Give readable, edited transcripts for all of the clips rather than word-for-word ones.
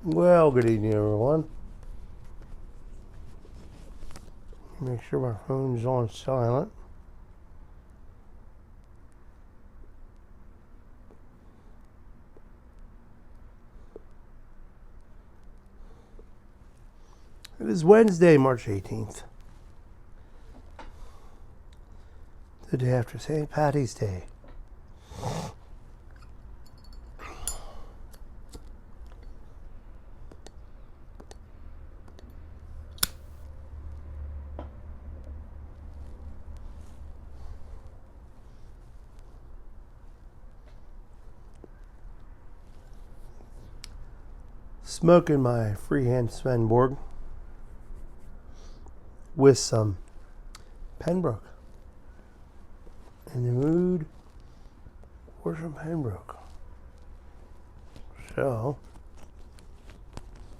Well, good evening, everyone. Make sure my phone's on silent. It is Wednesday, March 18th, the day after St. Patty's Day. Smoking my freehand Svenborg with some Pembroke. In the mood for some Pembroke. So,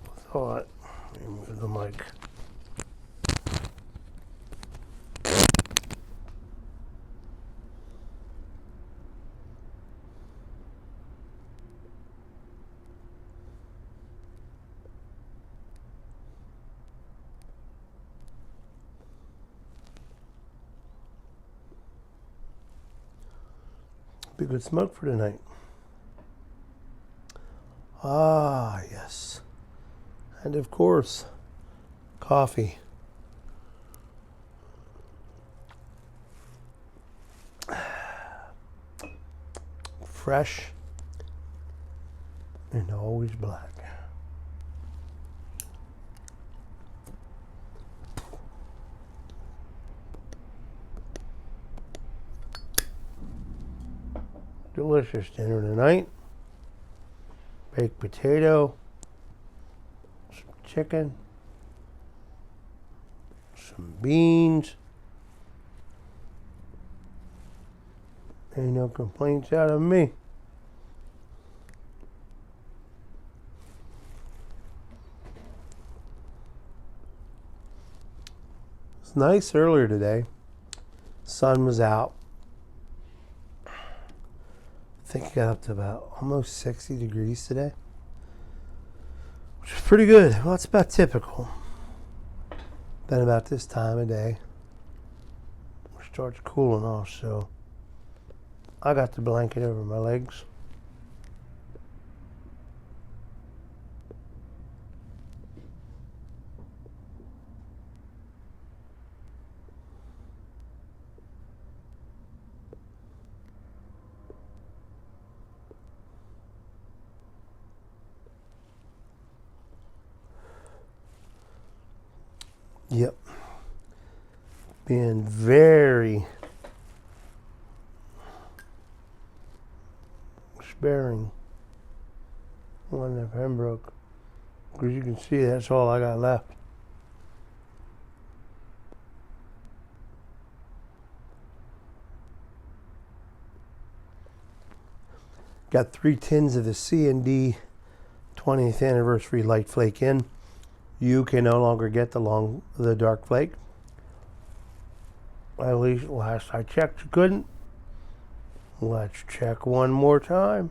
I thought, let me move the mic. Be good smoke for tonight. Ah, yes. And of course, coffee. Fresh and always black. Delicious dinner tonight. Baked potato, some chicken, some beans. Ain't no complaints out of me. It's nice earlier today. Sun was out. I think it got up to about almost 60 degrees today, which is pretty good. Well, it's about typical. Then about this time of day, it starts cooling off, so I got the blanket over my legs. Yep. Being very sparing on the Pembroke, because you can see that's all I got left. Got 3 tins of the C&D 20th anniversary light flake in. You can no longer get the dark flake. At least last I checked, you couldn't. Let's check one more time.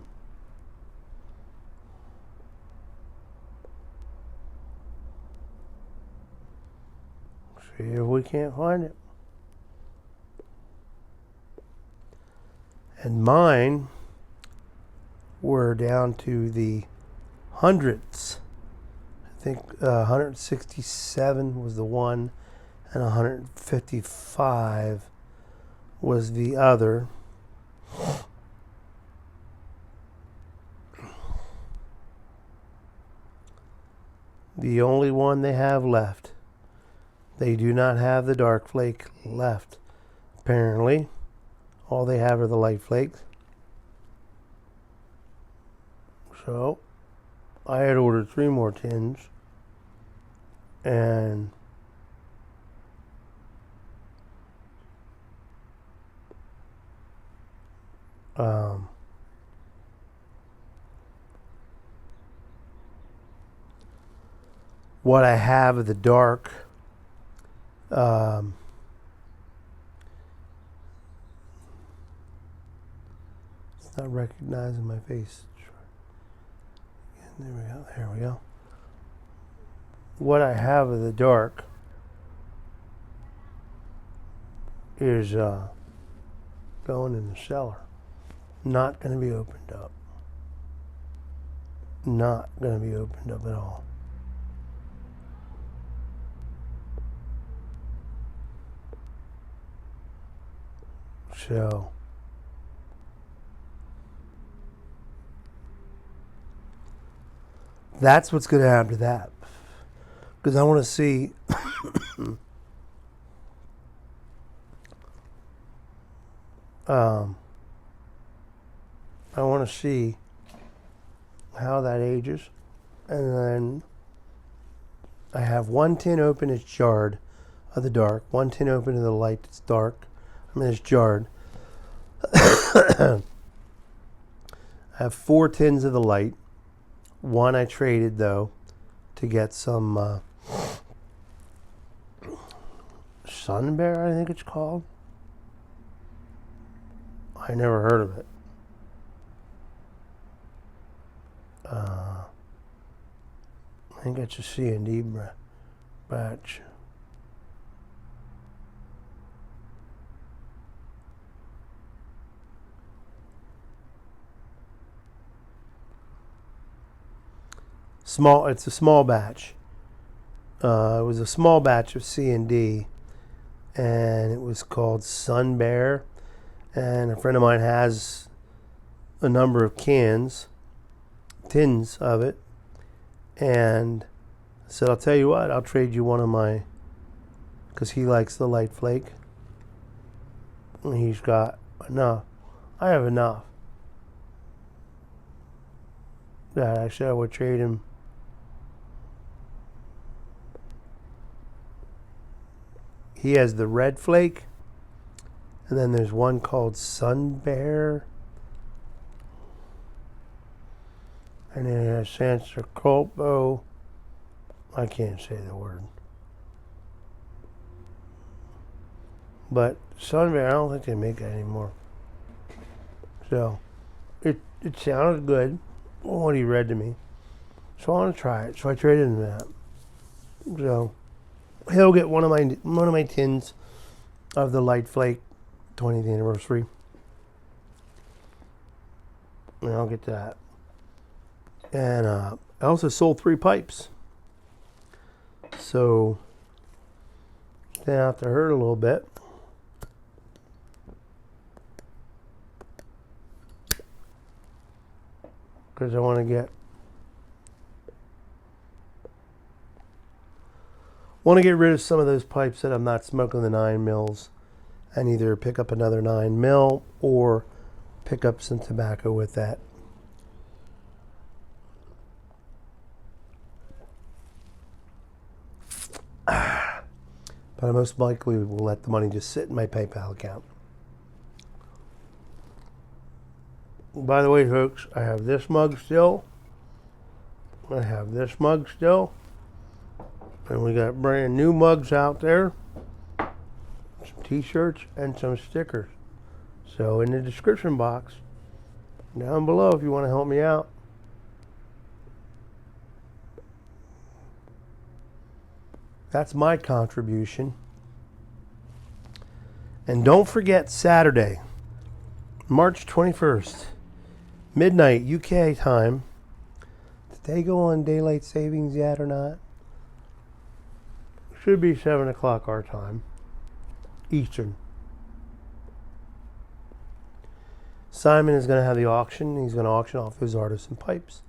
See if we can't find it. And mine were down to the hundredths. I think 167 was the one, and 155 was the other. The only one they have left. They do not have the dark flake left. Apparently, all they have are the light flakes. So, I had ordered 3 more tins, and what I have of the dark, it's not recognizing my face. There we go. what I have of the dark is going in the cellar. Not going to be opened up. Not going to be opened up at all. So that's what's going to happen to that. Because I want to see I want to see how that ages. And then I have one tin open, it's jarred, of the dark. One tin open to the light, it's dark. I mean, it's jarred. I have 4 tins of the light. One I traded, though, to get some Sun Bear, I think it's called. I never heard of it. I think it's a C&D batch. It's a small batch. It was a small batch of C&D, and it was called Sun Bear. And a friend of mine has a number of tins of it. And I said, I'll tell you what, I'll trade you one of my, because he likes the light flake. And he's got enough. I have enough. That I said I would trade him. He has the red flake. And then there's one called Sun Bear. And then it has Sansa Colpo. I can't say the word. But Sun Bear, I don't think they make that anymore. So, it sounded good, what he read to me. So I want to try it. So I traded him that. So, he'll get one of my tins of the Light Flake 20th anniversary. And I'll get that. And I also sold 3 pipes. So they have to hurt a little bit. Because I want to get rid of some of those pipes that I'm not smoking the 9 mils, and either pick up another 9 mil or pick up some tobacco with that. But I most likely will let the money just sit in my PayPal account. By the way, folks, I have this mug still. I have this mug still. And we got brand new mugs out there. Some t-shirts and some stickers. So in the description box down below if you want to help me out. That's my contribution. And don't forget Saturday, March 21st, midnight UK time. Did they go on daylight savings yet or not? Should be 7 o'clock our time, Eastern. Simon is going to have the auction. He's going to auction off his artisan pipes.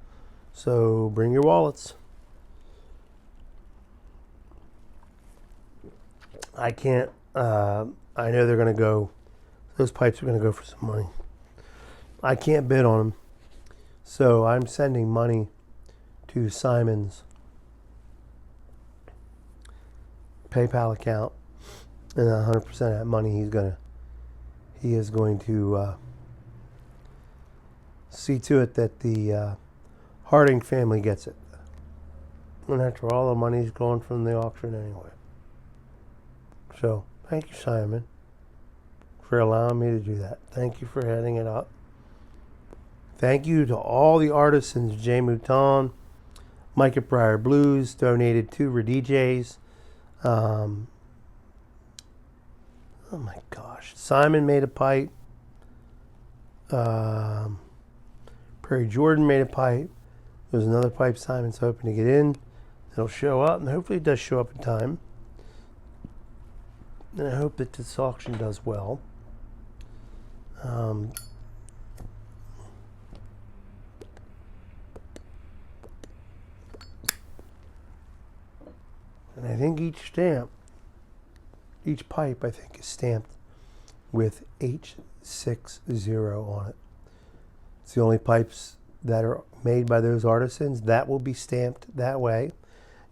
So bring your wallets. I can't, I know they're going to go, those pipes are going to go for some money. I can't bid on them. So I'm sending money to Simon's PayPal account, and 100% of that money he is going to see to it that the Harding family gets it. And that's where all the money's going from the auction anyway. So, thank you, Simon, for allowing me to do that. Thank you for heading it up. Thank you to all the artisans, Jay Mouton, Micah Pryor Blues donated 2 DJs. Oh my gosh. Simon made a pipe. Prairie Jordan made a pipe. There's another pipe Simon's hoping to get in. It'll show up, and hopefully it does show up in time. And I hope that this auction does well. And I think each pipe, I think, is stamped with H60 on it. It's the only pipes that are made by those artisans that will be stamped that way.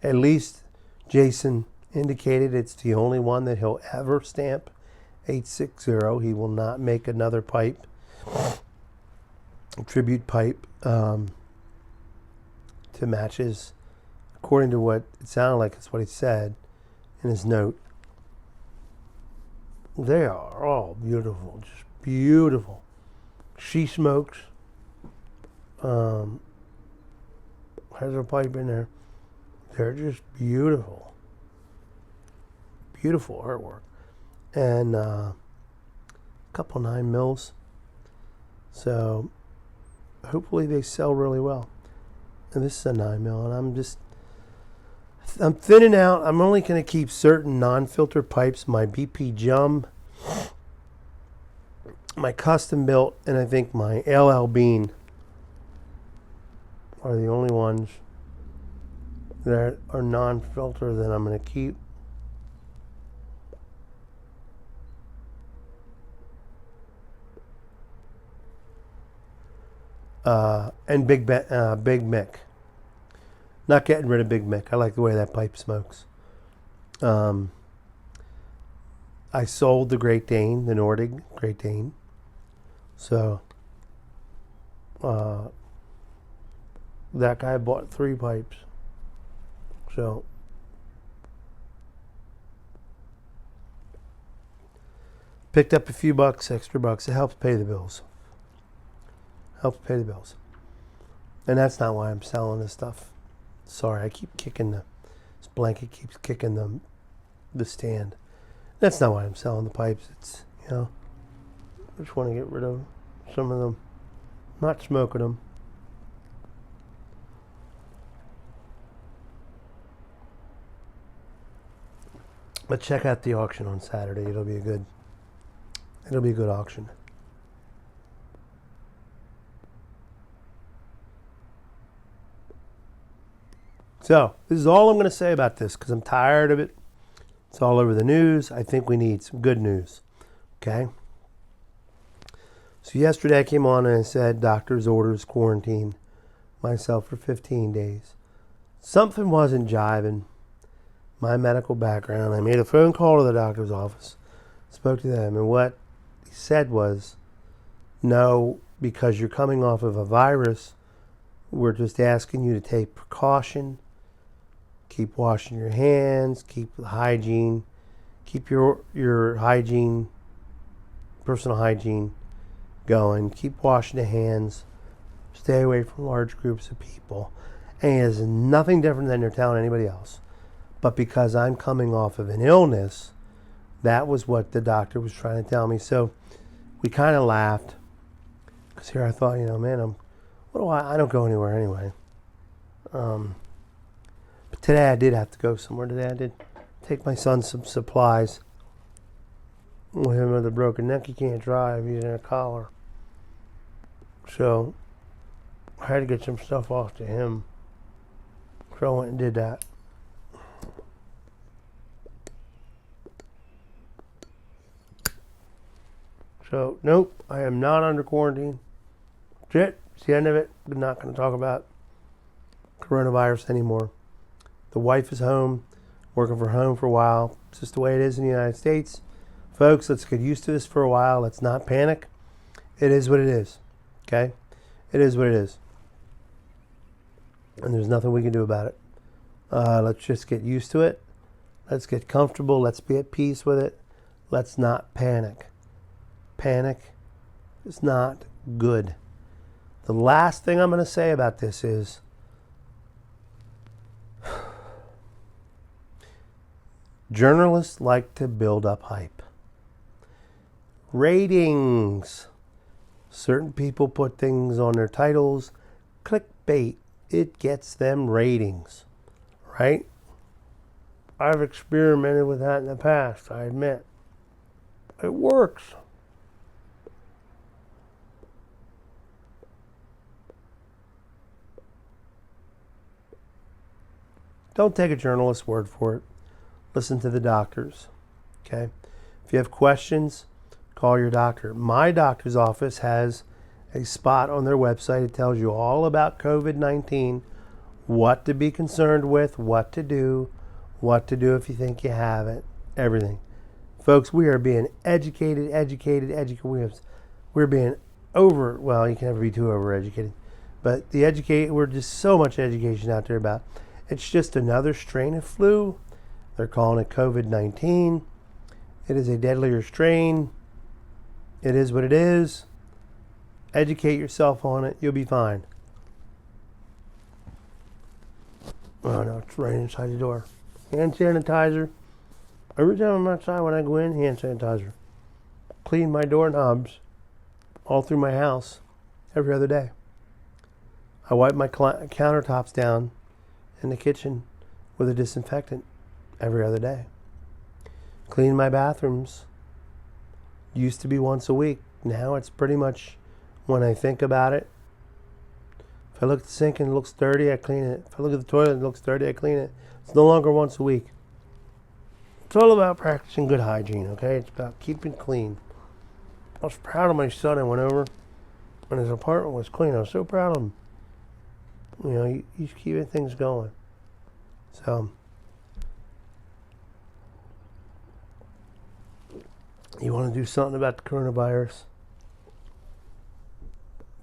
At least Jason indicated it's the only one that he'll ever stamp H60. He will not make another pipe, a tribute pipe, to match his, according to what it sounded like, it's what he said in his note. They are all beautiful, just beautiful. She smokes. Has a pipe in there. They're just beautiful. Beautiful artwork. And a couple 9 mils. So hopefully they sell really well. And this is a 9 mil, and I'm thinning out. I'm only going to keep certain non-filter pipes, my BP Jum, my custom built, and I think my LL Bean are the only ones that are non-filter that I'm going to keep. And Big Mick. Not getting rid of Big Mick. I like the way that pipe smokes. I sold the Great Dane, the Nordic Great Dane. So that guy bought 3 pipes. So picked up a few bucks, extra bucks. It helps pay the bills. Helps pay the bills. And that's not why I'm selling this stuff. Sorry, I keep kicking this blanket keeps kicking the stand. That's not why I'm selling the pipes. It's, I just want to get rid of some of them. Not smoking them. But check out the auction on Saturday. It'll be a good auction. So, this is all I'm going to say about this because I'm tired of it. It's all over the news. I think we need some good news. Okay? So, yesterday I came on and I said, doctor's orders quarantine myself for 15 days. Something wasn't jiving. My medical background. I made a phone call to the doctor's office. Spoke to them. And what he said was, no, because you're coming off of a virus, we're just asking you to take precaution. Keep washing your hands, keep the hygiene, keep your hygiene, personal hygiene going. Keep washing the hands. Stay away from large groups of people. And it is nothing different than they're telling anybody else. But because I'm coming off of an illness, that was what the doctor was trying to tell me. So we kind of laughed. Because here I thought, man, I don't go anywhere anyway. But today I did have to go somewhere. Today I did take my son some supplies. With him with a broken neck, he can't drive. He's in a collar. So I had to get some stuff off to him. So I went and did that. So, nope, I am not under quarantine. That's it. It's the end of it. We're not going to talk about coronavirus anymore. The wife is home, working from home for a while. It's just the way it is in the United States. Folks, let's get used to this for a while. Let's not panic. It is what it is. Okay? It is what it is. And there's nothing we can do about it. Let's just get used to it. Let's get comfortable. Let's be at peace with it. Let's not panic. Panic is not good. The last thing I'm going to say about this is Journalists like to build up hype. Ratings. Certain people put things on their titles. Clickbait. It gets them ratings, right? I've experimented with that in the past, I admit. It works. Don't take a journalist's word for it. Listen to the doctors, okay? If you have questions, call your doctor. My doctor's office has a spot on their website. It tells you all about COVID-19, what to be concerned with, what to do if you think you have it, everything. Folks, we are being educated. We're being well, you can never be too overeducated. But we're just so much education out there about. It's just another strain of flu. They're calling it COVID-19. It is a deadlier strain. It is what it is. Educate yourself on it. You'll be fine. Oh no, it's right inside the door. Hand sanitizer. Every time I'm outside when I go in, hand sanitizer. Clean my doorknobs all through my house every other day. I wipe my countertops down in the kitchen with a disinfectant every other day. Clean my bathrooms. Used to be once a week. Now it's pretty much when I think about it. If I look at the sink and it looks dirty, I clean it. If I look at the toilet and it looks dirty, I clean it. It's no longer once a week. It's all about practicing good hygiene, okay? It's about keeping clean. I was proud of my son. I went over and his apartment was clean. I was so proud of him. You know, he's keeping things going. So, you want to do something about the coronavirus?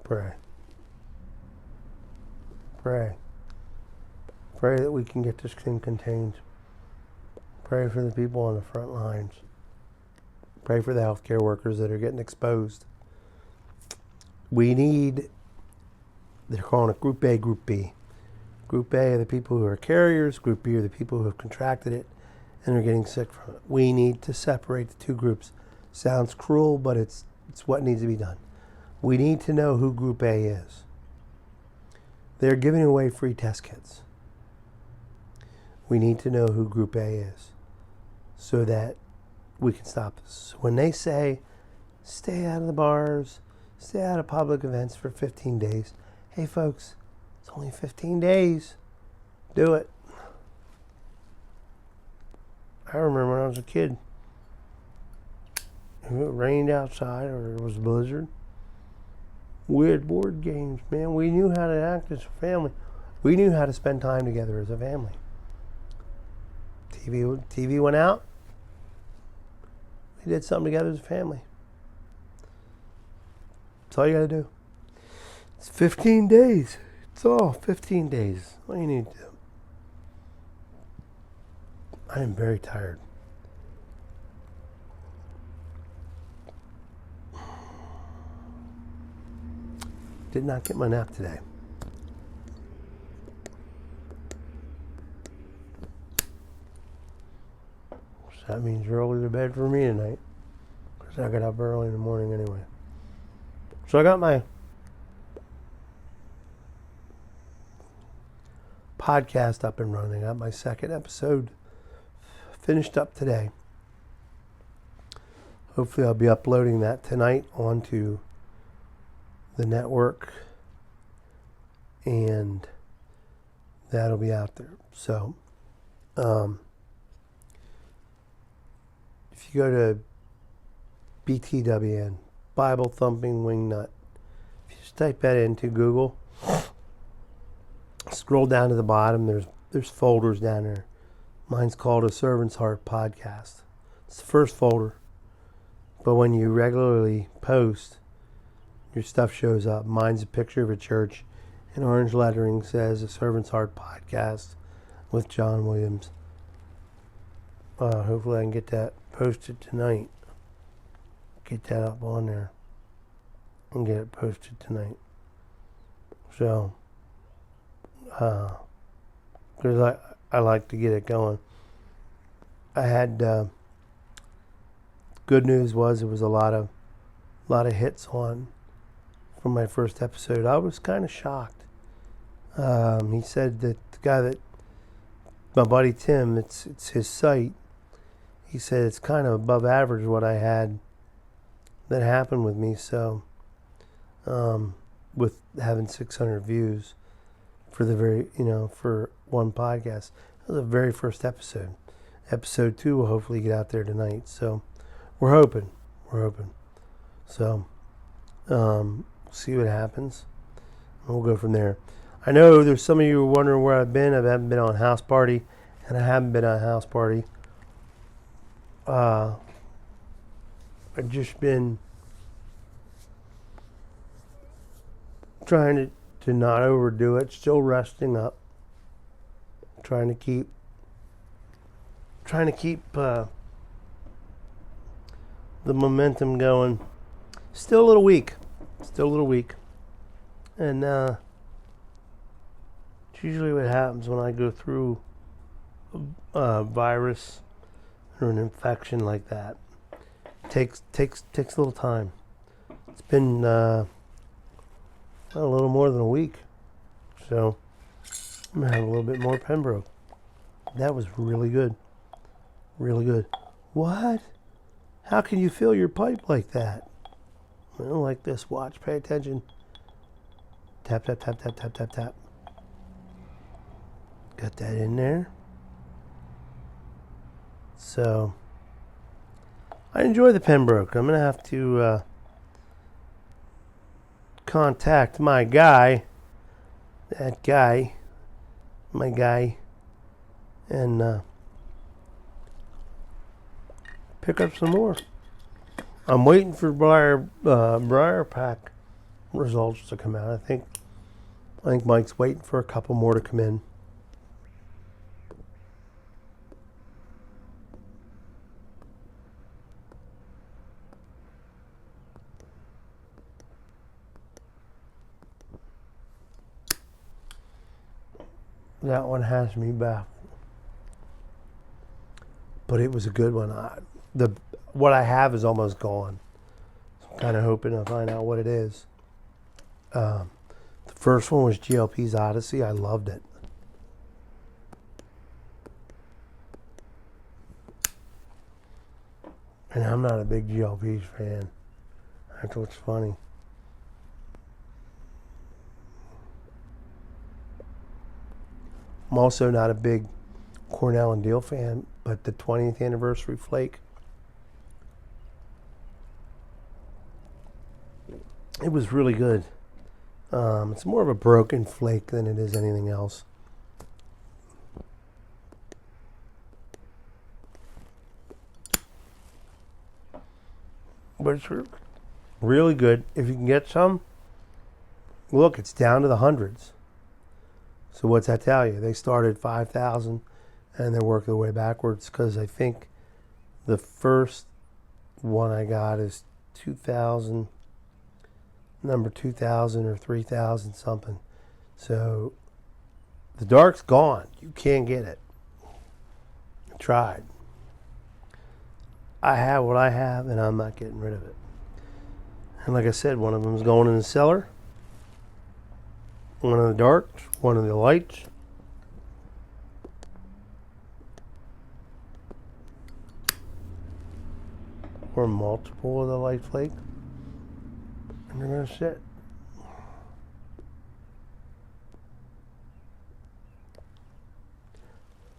Pray. Pray. Pray that we can get this thing contained. Pray for the people on the front lines. Pray for the healthcare workers that are getting exposed. They're calling it Group A, Group B. Group A are the people who are carriers. Group B are the people who have contracted it and are getting sick from it. We need to separate the two groups. Sounds cruel, but it's what needs to be done. We need to know who Group A is. They're giving away free test kits. We need to know who Group A is so that we can stop this. When they say, stay out of the bars, stay out of public events for 15 days, hey folks, it's only 15 days. Do it. I remember when I was a kid, if it rained outside or it was a blizzard, we had board games, man. We knew how to act as a family. We knew how to spend time together as a family. TV went out. We did something together as a family. That's all you got to do. It's 15 days. It's all 15 days. All you need to do. I am very tired. Did not get my nap today. So that means you're early to bed for me tonight. Because I got up early in the morning anyway. So I got my podcast up and running. I got my second episode finished up today. Hopefully I'll be uploading that tonight onto the network, and that'll be out there. So, if you go to BTWN, Bible Thumping Wingnut, if you just type that into Google, scroll down to the bottom, there's folders down there. Mine's called A Servant's Heart Podcast. It's the first folder. But when you regularly post, your stuff shows up. Mine's a picture of a church. In orange lettering says A Servant's Heart Podcast with John Williams. Hopefully I can get that posted tonight. Get that up on there. And get it posted tonight. So, because I like to get it going. I had good news was there was a lot of hits on from my first episode. I was kind of shocked. He said that the guy that my buddy Tim, it's his site. He said it's kind of above average what I had that happened with me. So, with having 600 views for the for one podcast, that was the very first episode. Episode 2 will hopefully get out there tonight. So, we're hoping. So, see what happens. And we'll go from there. I know there's some of you who are wondering where I've been. I haven't been on House Party, and I haven't been on House Party. I've just been trying to not overdo it. Still resting up. Trying to keep the momentum going. Still a little weak. And it's usually what happens when I go through a virus or an infection like that. Takes a little time. It's been a little more than a week. So I'm gonna have a little bit more Pembroke. That was really good. Really good. What? How can you fill your pipe like that? Well, like this. Watch. Pay attention. Tap, tap, tap, tap, tap, tap, tap. Got that in there. So, I enjoy the Pembroke. I'm going to have to contact my guy, and pick up some more. I'm waiting for Briar Pack results to come out. I think Mike's waiting for a couple more to come in. That one has me back, but it was a good one. What I have is almost gone. So I'm kind of hoping to find out what it is. The first one was GLP's Odyssey. I loved it. And I'm not a big GLP fan. That's what's funny. I'm also not a big Cornell and Deal fan, but the 20th anniversary flake, it was really good. It's more of a broken flake than it is anything else. But it's really good. If you can get some, look, it's down to the hundreds. So what's that tell you? They started 5,000 and they're working their way backwards, because I think the first one I got is 2,000, number 2,000 or 3,000 something. So the dark's gone. You can't get it. I tried. I have what I have, and I'm not getting rid of it. And like I said, one of them is going in the cellar. One of the darks, one of the lights. Or multiple of the light flake. And they're going to sit.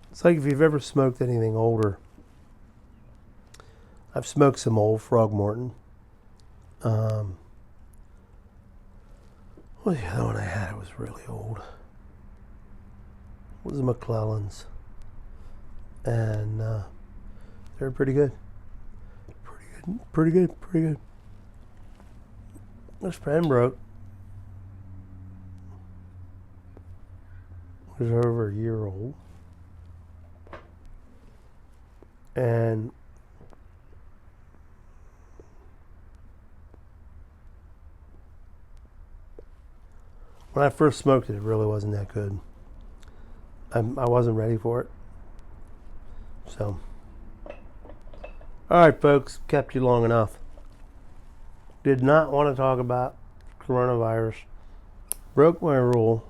It's like if you've ever smoked anything older. I've smoked some old Frogmorton. Well, the other one I had, it was really old. It was McClellan's. And they're pretty good. Pretty good. This Pembroke was over a year old. And when I first smoked it, it really wasn't that good. I wasn't ready for it. So, All right, folks, kept you long enough. Did not want to talk about coronavirus. Broke my rule.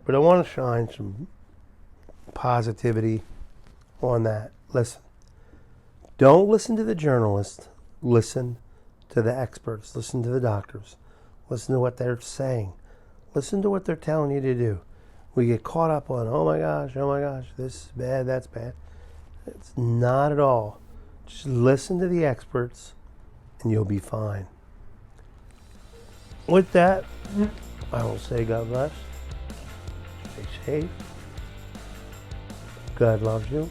But I want to shine some positivity on that. Listen, don't listen to the journalists. Listen to the experts. Listen to the doctors. Listen to what they're saying. Listen to what they're telling you to do. We get caught up on, oh my gosh, this is bad, that's bad. It's not at all. Just listen to the experts and you'll be fine. With that, I will say God bless. Stay safe. God loves you.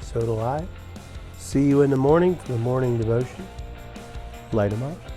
So do I. See you in the morning for the morning devotion. Light 'em up.